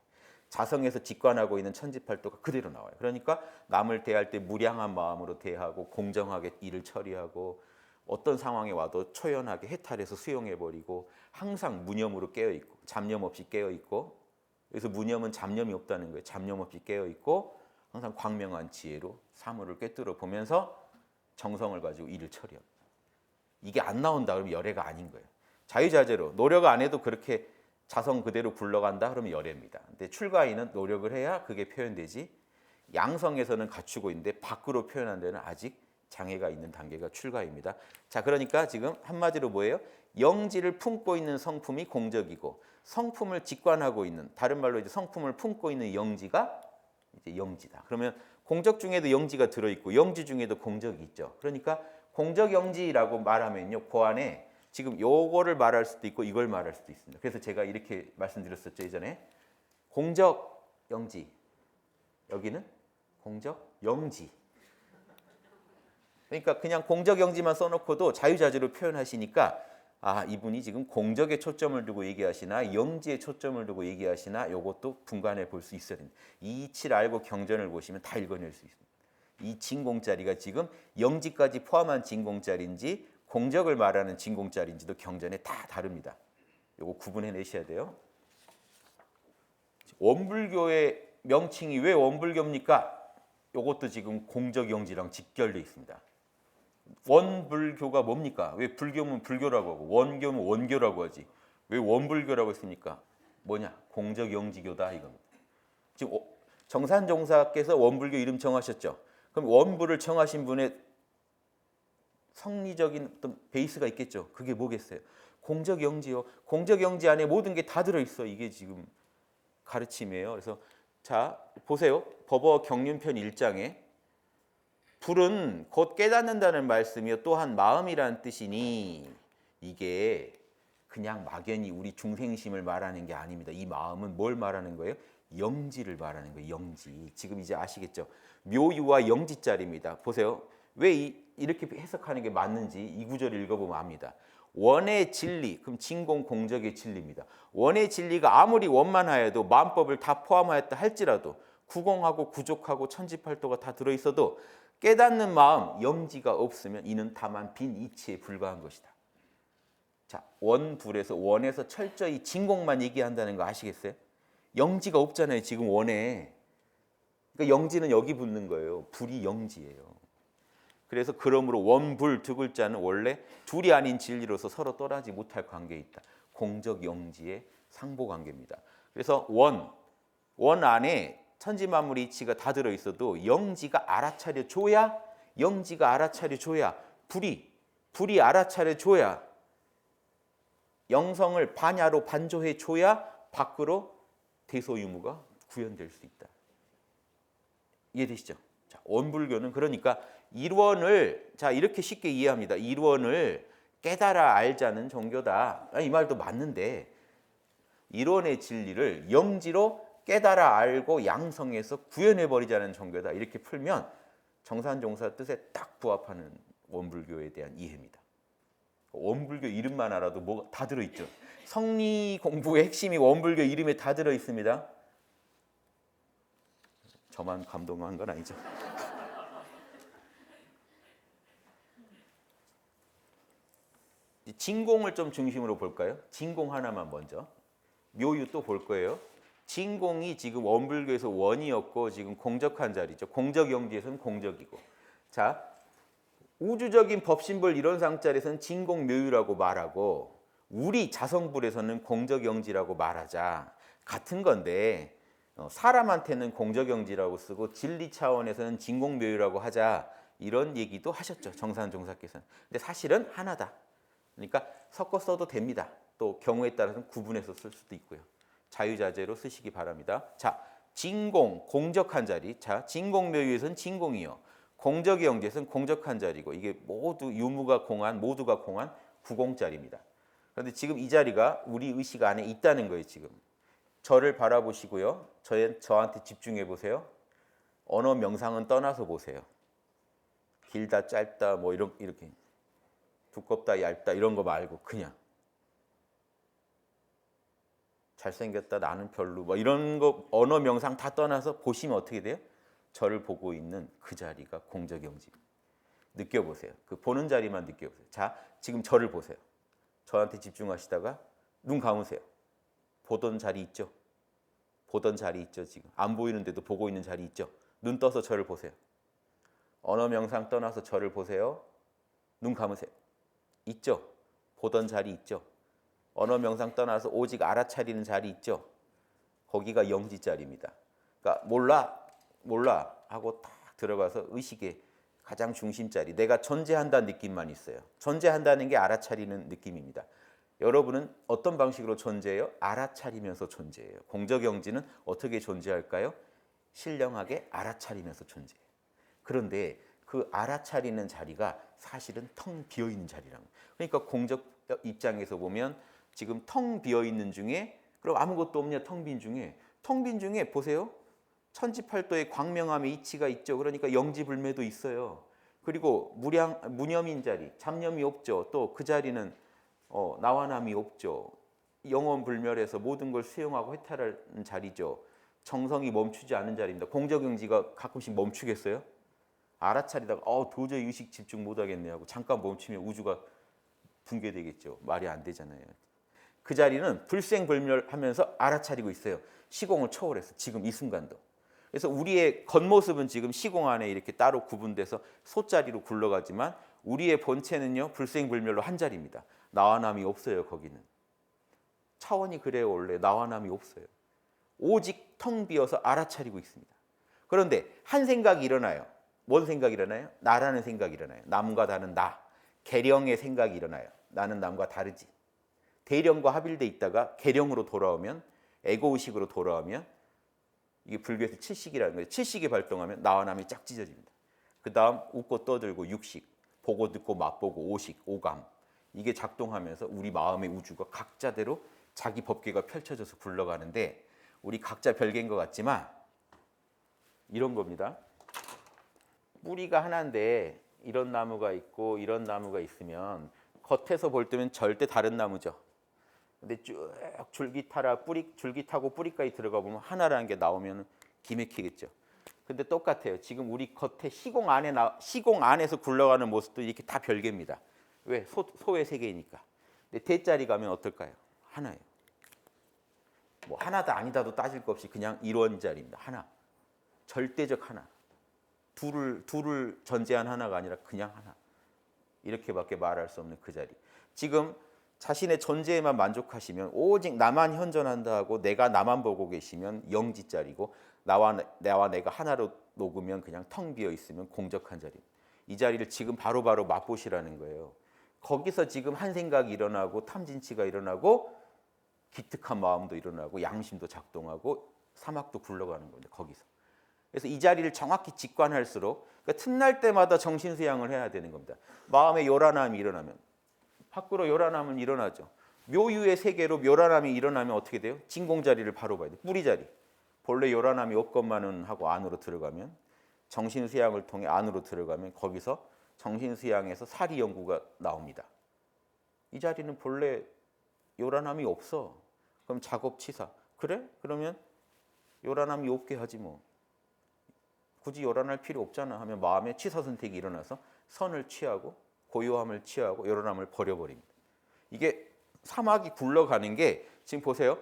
자성에서 직관하고 있는 천지팔도가 그대로 나와요. 그러니까 남을 대할 때 무량한 마음으로 대하고 공정하게 일을 처리하고 어떤 상황에 와도 초연하게 해탈해서 수용해버리고 항상 무념으로 깨어있고 잡념 없이 깨어있고 그래서 무념은 잡념이 없다는 거예요. 잡념 없이 깨어있고 항상 광명한 지혜로 사물을 꿰뚫어 보면서 정성을 가지고 일을 처리합니다. 이게 안 나온다 그러면 열애가 아닌 거예요. 자유자재로 노력 안 해도 그렇게 자성 그대로 굴러간다 그러면 열애입니다. 근데 출가인은 노력을 해야 그게 표현되지 양성에서는 갖추고 있는데 밖으로 표현한 데는 아직 장애가 있는 단계가 출가입니다. 자, 그러니까 지금 한마디로 뭐예요? 영지를 품고 있는 성품이 공적이고 성품을 직관하고 있는 다른 말로 이제 성품을 품고 있는 영지가 이제 영지다. 그러면 공적 중에도 영지가 들어 있고 영지 중에도 공적이 있죠. 그러니까 공적 영지라고 말하면요, 그 안에 지금 요거를 말할 수도 있고 이걸 말할 수도 있습니다. 그래서 제가 이렇게 말씀드렸었죠 예전에 공적 영지 여기는 공적 영지. 그러니까 그냥 공적 영지만 써놓고도 자유자재로 표현하시니까 아, 이분이 지금 공적에 초점을 두고 얘기하시나 영지에 초점을 두고 얘기하시나 요것도 분간해 볼 수 있어야 됩니다. 이 이치를 알고 경전을 보시면 다 읽어낼 수 있습니다. 이 진공자리가 지금 영지까지 포함한 진공자리인지 공적을 말하는 진공자리인지도 경전에 다 다릅니다. 요거 구분해 내셔야 돼요. 원불교의 명칭이 왜 원불교입니까? 요것도 지금 공적 영지랑 직결되어 있습니다. 원불교가 뭡니까? 왜 불교면 불교라고 하고 원교면 원교라고 하지? 왜 원불교라고 했습니까? 뭐냐? 공적 영지교다 이겁니다. 지금 정산종사께서 원불교 이름 정하셨죠? 그럼 원불을 정하신 분의 성리적인 어떤 베이스가 있겠죠? 그게 뭐겠어요? 공적 영지요. 공적 영지 안에 모든 게 다 들어있어. 이게 지금 가르침이에요. 그래서 자 보세요. 법어 경륜편 1장에 불은 곧 깨닫는다는 말씀이요 또한 마음이라는 뜻이니 이게 그냥 막연히 우리 중생심을 말하는 게 아닙니다. 이 마음은 뭘 말하는 거예요? 영지를 말하는 거예요. 영지. 지금 이제 아시겠죠? 묘유와 영지짜리입니다. 보세요. 왜 이렇게 해석하는 게 맞는지 이 구절을 읽어보면 압니다. 원의 진리, 그럼 진공 공적의 진리입니다. 원의 진리가 아무리 원만하여도 마음법을 다 포함하였다 할지라도 구공하고 구족하고 천지팔도가 다 들어있어도 깨닫는 마음, 영지가 없으면 이는 다만 빈 이치에 불과한 것이다. 자, 원불에서 원에서 철저히 진공만 얘기한다는 거 아시겠어요? 영지가 없잖아요. 지금 원에. 그러니까 영지는 여기 붙는 거예요. 불이 영지예요. 그래서 그러므로 원불 두 글자는 원래 둘이 아닌 진리로서 서로 떠나지 못할 관계에 있다. 공적 영지의 상보 관계입니다. 그래서 원 안에 천지만물 이치가 다 들어있어도 영지가 알아차려 줘야 불이 알아차려 줘야 영성을 반야로 반조해 줘야 밖으로 대소유무가 구현될 수 있다. 이해되시죠? 자, 원불교는 그러니까 일원을 자 이렇게 쉽게 이해합니다. 일원을 깨달아 알자는 종교다. 이 말도 맞는데 일원의 진리를 영지로 깨달아 알고 양성해서 구현해버리자는 종교다. 이렇게 풀면 정산종사 뜻에 딱 부합하는 원불교에 대한 이해입니다. 원불교 이름만 알아도 뭐가 다 들어있죠. 성리 공부의 핵심이 원불교 이름에 다 들어있습니다. 저만 감동한 건 아니죠. 진공을 좀 중심으로 볼까요? 진공 하나만 먼저. 묘유 또 볼 거예요. 진공이 지금 원불교에서 원이었고 지금 공적한 자리죠. 공적 영지에서는 공적이고. 자, 우주적인 법신불 이론상자리에서는 진공 묘유라고 말하고 우리 자성불에서는 공적 영지라고 말하자. 같은 건데 사람한테는 공적 영지라고 쓰고 진리 차원에서는 진공 묘유라고 하자. 이런 얘기도 하셨죠. 정산종사께서는. 근데 사실은 하나다. 그러니까 섞어 써도 됩니다. 또 경우에 따라서는 구분해서 쓸 수도 있고요. 자유자재로 쓰시기 바랍니다. 자, 진공, 공적한 자리. 자, 진공묘유에서는 진공이요. 공적의 영지에서는 공적한 자리고 이게 모두 유무가 공한, 모두가 공한 구공자리입니다. 그런데 지금 이 자리가 우리 의식 안에 있다는 거예요. 지금. 저를 바라보시고요. 저한테 집중해 보세요. 언어 명상은 떠나서 보세요. 길다, 짧다, 뭐 이렇게 두껍다, 얇다 이런 거 말고 그냥 잘생겼다, 나는 별로 뭐 이런 거 언어 명상 다 떠나서 보시면 어떻게 돼요? 저를 보고 있는 그 자리가 공적 영지. 느껴보세요. 그 보는 자리만 느껴보세요. 자, 지금 저를 보세요. 저한테 집중하시다가 눈 감으세요. 보던 자리 있죠? 보던 자리 있죠, 지금. 안 보이는데도 보고 있는 자리 있죠? 눈 떠서 저를 보세요. 언어 명상 떠나서 저를 보세요. 눈 감으세요. 있죠? 보던 자리 있죠? 언어 명상 떠나서 오직 알아차리는 자리 있죠? 거기가 영지 자리입니다. 그러니까 몰라 하고 딱 들어가서 의식의 가장 중심 자리. 내가 존재한다는 느낌만 있어요. 존재한다는 게 알아차리는 느낌입니다. 여러분은 어떤 방식으로 존재해요? 알아차리면서 존재해요. 공적 영지는 어떻게 존재할까요? 신령하게 알아차리면서 존재해요. 그런데 그 알아차리는 자리가 사실은 텅 비어있는 자리라는 거예요. 그러니까 공적 입장에서 보면 지금 텅 비어있는 중에 그럼 아무것도 없냐 텅 빈 중에 보세요. 천지팔도의 광명함의 이치가 있죠. 그러니까 영지불매도 있어요. 그리고 무념인 자리, 잡념이 없죠. 또 그 자리는 나와 남이 없죠. 영원불멸해서 모든 걸 수용하고 해탈하는 자리죠. 정성이 멈추지 않는 자리입니다. 공적영지가 가끔씩 멈추겠어요? 알아차리다가 도저히 의식 집중 못하겠네 하고 잠깐 멈추면 우주가 붕괴되겠죠. 말이 안 되잖아요. 그 자리는 불생불멸하면서 알아차리고 있어요. 시공을 초월해서 지금 이 순간도. 그래서 우리의 겉모습은 지금 시공 안에 이렇게 따로 구분돼서 소자리로 굴러가지만 우리의 본체는요 불생불멸로 한 자리입니다. 나와 남이 없어요. 거기는 차원이 그래요. 원래 나와 남이 없어요. 오직 텅 비어서 알아차리고 있습니다. 그런데 한 생각이 일어나요. 뭔 생각이 일어나요? 나라는 생각이 일어나요. 남과 다른 나, 계령의 생각이 일어나요. 나는 남과 다르지. 대령과 합일돼 있다가 계령으로 돌아오면 에고의식으로 돌아오면 이게 불교에서 칠식이라는 거예요. 칠식이 발동하면 나와 남이 쫙 찢어집니다. 그 다음 웃고 떠들고 육식, 보고 듣고 맛보고 오식, 오감 이게 작동하면서 우리 마음의 우주가 각자대로 자기 법계가 펼쳐져서 굴러가는데 우리 각자 별개인 것 같지만 이런 겁니다. 뿌리가 하나인데 이런 나무가 있고 이런 나무가 있으면 겉에서 볼 때는 절대 다른 나무죠. 근데 쭉 줄기 타고 뿌리까지 들어가 보면 하나라는 게 나오면 기맥히겠죠. 근데 똑같아요. 지금 우리 겉에 시공 안에서 굴러가는 모습도 이렇게 다 별개입니다. 왜? 소의 세계이니까. 근데 대자리 가면 어떨까요? 하나예요. 뭐 하나다 아니다도 따질 것 없이 그냥 일원자리입니다. 하나. 절대적 하나. 둘을 전제한 하나가 아니라 그냥 하나. 이렇게밖에 말할 수 없는 그 자리. 지금 자신의 존재에만 만족하시면 오직 나만 현존한다 하고 내가 나만 보고 계시면 영지자리고 나와 내가 하나로 녹으면 그냥 텅 비어 있으면 공적한 자리. 이 자리를 지금 바로바로 맛보시라는 거예요. 거기서 지금 한 생각이 일어나고 탐진치가 일어나고 기특한 마음도 일어나고 양심도 작동하고 사막도 굴러가는 겁니다. 거기서. 그래서 이 자리를 정확히 직관할수록 그러니까 틈날 때마다 정신수양을 해야 되는 겁니다. 마음에 요란함이 일어나면 밖으로 요란함은 일어나죠. 묘유의 세계로 요란함이 일어나면 어떻게 돼요? 진공자리를 바로 봐야 돼요. 뿌리자리. 본래 요란함이 없건만은 하고 안으로 들어가면 정신수양을 통해 안으로 들어가면 거기서 정신수양에서 사리연구가 나옵니다. 이 자리는 본래 요란함이 없어. 그럼 작업치사. 그래? 그러면 요란함이 없게 하지 뭐. 굳이 요란할 필요 없잖아 하면 마음에 치사 선택이 일어나서 선을 취하고 고요함을 취하고 요란함을 버려버립니다. 이게 사막이 굴러가는 게 지금 보세요.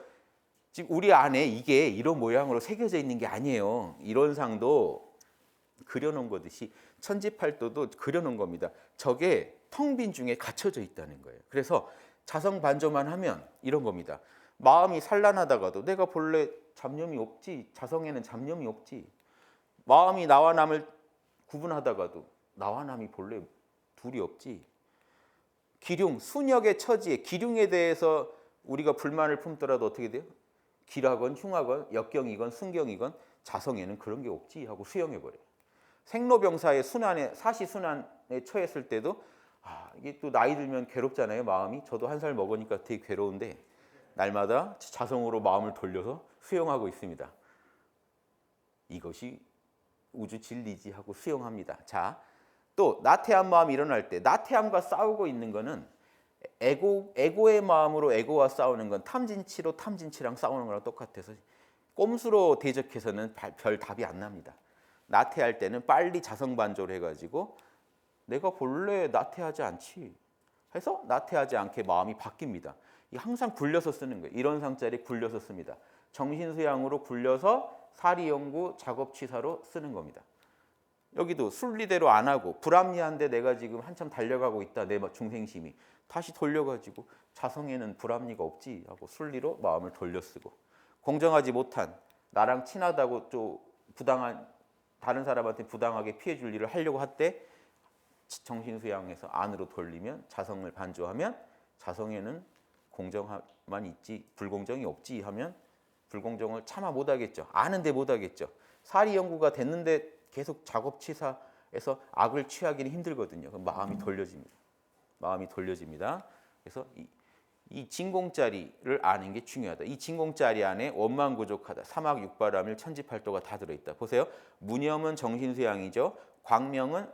지금 우리 안에 이게 이런 모양으로 새겨져 있는 게 아니에요. 이론상도 그려놓은 거듯이 천지팔도도 그려놓은 겁니다. 저게 텅 빈 중에 갇혀져 있다는 거예요. 그래서 자성반조만 하면 이런 겁니다. 마음이 산란하다가도 내가 본래 잡념이 없지. 자성에는 잡념이 없지. 마음이 나와 남을 구분하다가도 나와 남이 본래 둘이 없지. 기륭, 순역의 처지에 기륭에 대해서 우리가 불만을 품더라도 어떻게 돼요? 기라건 흉하건 역경이건 순경이건 자성에는 그런 게 없지 하고 수용해버려요. 생로병사의 순환에 사시순환에 처했을 때도 이게 또 나이 들면 괴롭잖아요. 마음이. 저도 한 살 먹으니까 되게 괴로운데 날마다 자성으로 마음을 돌려서 수용하고 있습니다. 이것이 우주 진리지 하고 수용합니다. 자, 또 나태한 마음이 일어날 때 나태함과 싸우고 있는 거는 에고의 마음으로 에고와 싸우는 건 탐진치로 탐진치랑 싸우는 거랑 똑같아서 꼼수로 대적해서는 별 답이 안 납니다. 나태할 때는 빨리 자성반조를 해가지고 내가 본래 나태하지 않지 해서 나태하지 않게 마음이 바뀝니다. 항상 굴려서 쓰는 거예요. 이런 상자리 굴려서 씁니다. 정신수양으로 굴려서 사리연구 작업치사로 쓰는 겁니다. 여기도 순리대로 안 하고 불합리한데 내가 지금 한참 달려가고 있다. 내 중생심이 다시 돌려가지고 자성에는 불합리가 없지 하고 순리로 마음을 돌려쓰고 공정하지 못한 나랑 친하다고 또 부당한 다른 사람한테 부당하게 피해줄 일을 하려고 할 때 정신수양에서 안으로 돌리면 자성을 반조하면 자성에는 공정만 있지 불공정이 없지 하면 불공정을 차마 못하겠죠. 아는데 못하겠죠. 사리연구가 됐는데 계속 작업치사에서 악을 취하기는 힘들거든요. 그럼 마음이 돌려집니다. 마음이 돌려집니다. 그래서 이 진공자리를 아는 게 중요하다. 이 진공자리 안에 원만구족하다. 사막육바라밀 천지팔도가 다 들어있다. 보세요. 무념은 정신수양이죠. 광명은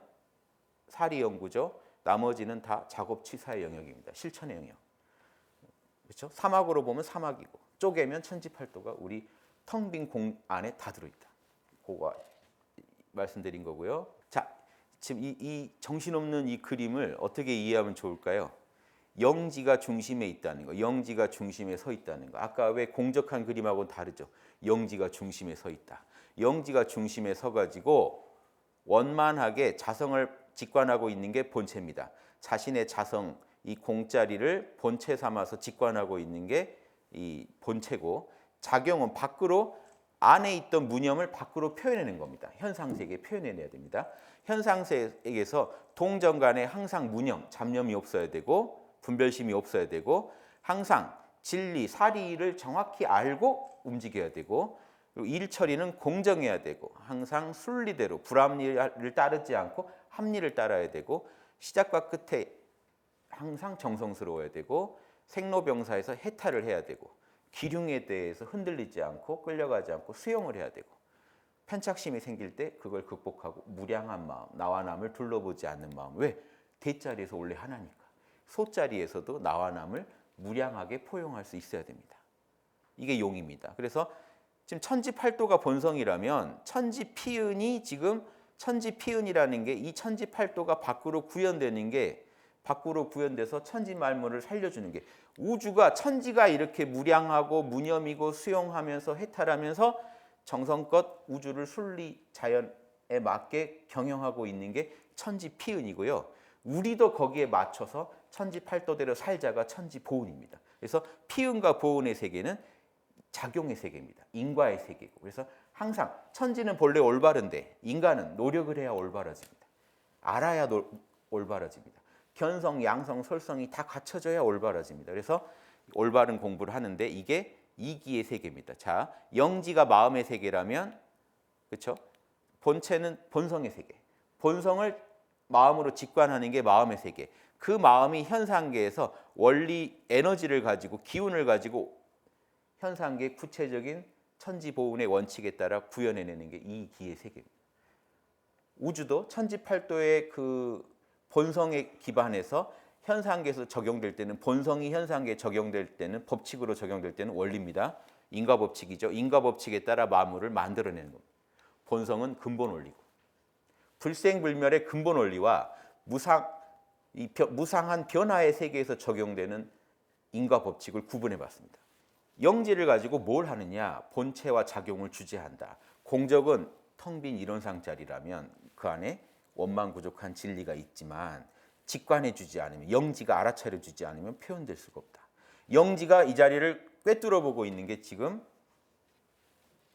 사리연구죠. 나머지는 다 작업치사의 영역입니다. 실천의 영역. 그렇죠? 사막으로 보면 사막이고 쪼개면 천지팔도가 우리 텅 빈 공 안에 다 들어있다. 그거 말씀드린 거고요. 자, 지금 이 정신없는 이 그림을 어떻게 이해하면 좋을까요? 영지가 중심에 있다는 거, 영지가 중심에 서 있다는 거. 아까 왜 공적한 그림하고는 다르죠? 영지가 중심에 서 있다. 영지가 중심에 서가지고 원만하게 자성을 직관하고 있는 게 본체입니다. 자신의 자성, 이 공자리를 본체 삼아서 직관하고 있는 게 이 본체고, 작용은 밖으로 안에 있던 무념을 밖으로 표현해낸 겁니다. 현상세계에 표현해내야 됩니다. 현상세계에서 동정 간에 항상 무념, 잡념이 없어야 되고 분별심이 없어야 되고 항상 진리, 사리를 정확히 알고 움직여야 되고, 그리고 일 처리는 공정해야 되고 항상 순리대로 불합리를 따르지 않고 합리를 따라야 되고, 시작과 끝에 항상 정성스러워야 되고, 생로병사에서 해탈을 해야 되고, 기륭에 대해서 흔들리지 않고 끌려가지 않고 수용을 해야 되고, 편착심이 생길 때 그걸 극복하고 무량한 마음, 나와 남을 둘러보지 않는 마음. 왜? 대자리에서 원래 하나니까. 소자리에서도 나와 남을 무량하게 포용할 수 있어야 됩니다. 이게 용입니다. 그래서 지금 천지팔도가 본성이라면 천지피은이 지금 천지피은이라는 게 이 천지팔도가 밖으로 구현되는 게, 밖으로 구현돼서 천지만물을 살려주는 게, 우주가 천지가 이렇게 무량하고 무념이고 수용하면서 해탈하면서 정성껏 우주를 순리 자연에 맞게 경영하고 있는 게 천지피은이고요. 우리도 거기에 맞춰서 천지팔도대로 살자가 천지보은입니다. 그래서 피은과 보은의 세계는 작용의 세계입니다. 인과의 세계고, 그래서 항상 천지는 본래 올바른데 인간은 노력을 해야 올바라집니다. 알아야 올바라집니다. 견성, 양성, 설성이 다 갖춰져야 올바라집니다. 그래서 올바른 공부를 하는데 이게 이기의 세계입니다. 자, 영지가 마음의 세계라면, 그렇죠? 본체는 본성의 세계. 본성을 마음으로 직관하는 게 마음의 세계. 그 마음이 현상계에서 원리 에너지를 가지고 기운을 가지고 현상계 구체적인 천지보운의 원칙에 따라 구현해내는 게 이 기의 세계입니다. 우주도 천지팔도의 그 본성에 기반해서 현상계에서 적용될 때는, 본성이 현상계에 적용될 때는, 법칙으로 적용될 때는 원리입니다. 인과법칙이죠. 인과법칙에 따라 만물을 만들어내는 겁니다. 본성은 근본 원리고, 불생불멸의 근본 원리와 무상한 변화의 세계에서 적용되는 인과법칙을 구분해봤습니다. 영지를 가지고 뭘 하느냐? 본체와 작용을 주재한다. 공적은 텅 빈 이론상자리라면 그 안에 원만부족한 진리가 있지만 직관해주지 않으면, 영지가 알아차려주지 않으면 표현될 수가 없다. 영지가 이 자리를 꿰뚫어보고 있는 게 지금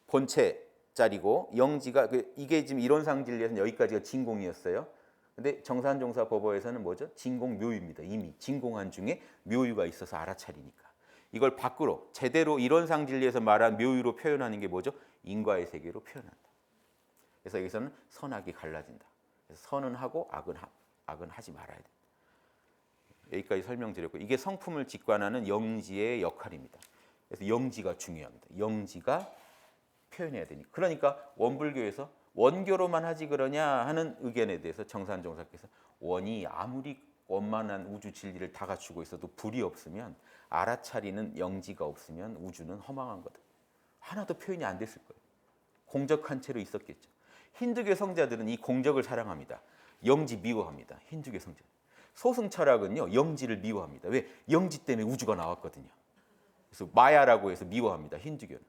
본체 자리고, 영지가 이게 지금 이론상 진리에서는 여기까지가 진공이었어요. 근데 정산종사 법어에서는 뭐죠? 진공묘유입니다. 이미 진공한 중에 묘유가 있어서 알아차리니까. 이걸 밖으로 제대로 이론상 진리에서 말한 묘유로 표현하는 게 뭐죠? 인과의 세계로 표현한다. 그래서 여기서는 선악이 갈라진다. 그래서 선은 하고 악은 하지 말아야 돼. 여기까지 설명드렸고, 이게 성품을 직관하는 영지의 역할입니다. 그래서 영지가 중요합니다. 영지가 표현해야 되니까. 그러니까 원불교에서 원교로만 하지 그러냐 하는 의견에 대해서 정산종사께서, 원이 아무리 원만한 우주 진리를 다 갖추고 있어도 불이 없으면, 알아차리는 영지가 없으면 우주는 허망한 거다. 하나도 표현이 안 됐을 거예요. 공적한 채로 있었겠죠. 힌두교 성자들은 이 공적을 사랑합니다. 영지 미워합니다. 힌두교 성자. 소승 철학은요, 영지를 미워합니다. 왜? 영지 때문에 우주가 나왔거든요. 그래서 마야라고 해서 미워합니다. 힌두교는.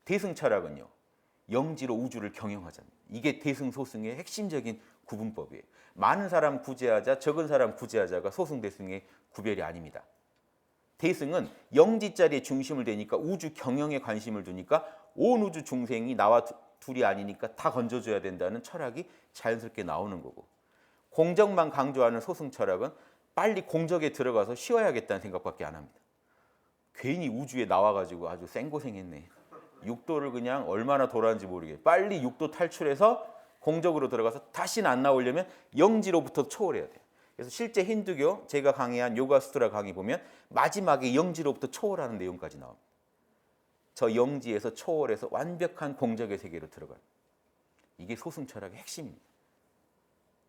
대승 철학은요, 영지로 우주를 경영하잖아요. 이게 대승소승의 핵심적인 구분법이에요. 많은 사람 구제하자, 적은 사람 구제하자가 소승 대승의 구별이 아닙니다. 대승은 영지자리에 중심을 대니까 우주 경영에 관심을 두니까 온 우주 중생이 나와 둘이 아니니까 다 건져줘야 된다는 철학이 자연스럽게 나오는 거고, 공적만 강조하는 소승 철학은 빨리 공적에 들어가서 쉬어야겠다는 생각밖에 안 합니다. 괜히 우주에 나와가지고 아주 생고생했네. 육도를 그냥 얼마나 돌았는지 모르게 빨리 육도 탈출해서 공적으로 들어가서 다시는 안 나오려면 영지로부터 초월해야 돼요. 그래서 실제 힌두교 제가 강의한 요가수트라 강의 보면 마지막에 영지로부터 초월하는 내용까지 나옵니다. 저 영지에서 초월해서 완벽한 공적의 세계로 들어가요. 이게 소승 철학의 핵심입니다.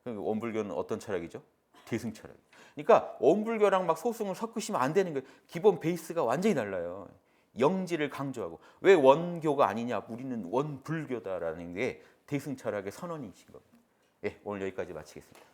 원불교는 어떤 철학이죠? 대승철학. 그러니까 원불교랑 막 소승을 섞으시면 안 되는 거예요. 기본 베이스가 완전히 달라요. 영지를 강조하고 왜 원교가 아니냐? 우리는 원불교다라는 게 대승철학의 선언이신 겁니다. 예, 오늘 여기까지 마치겠습니다.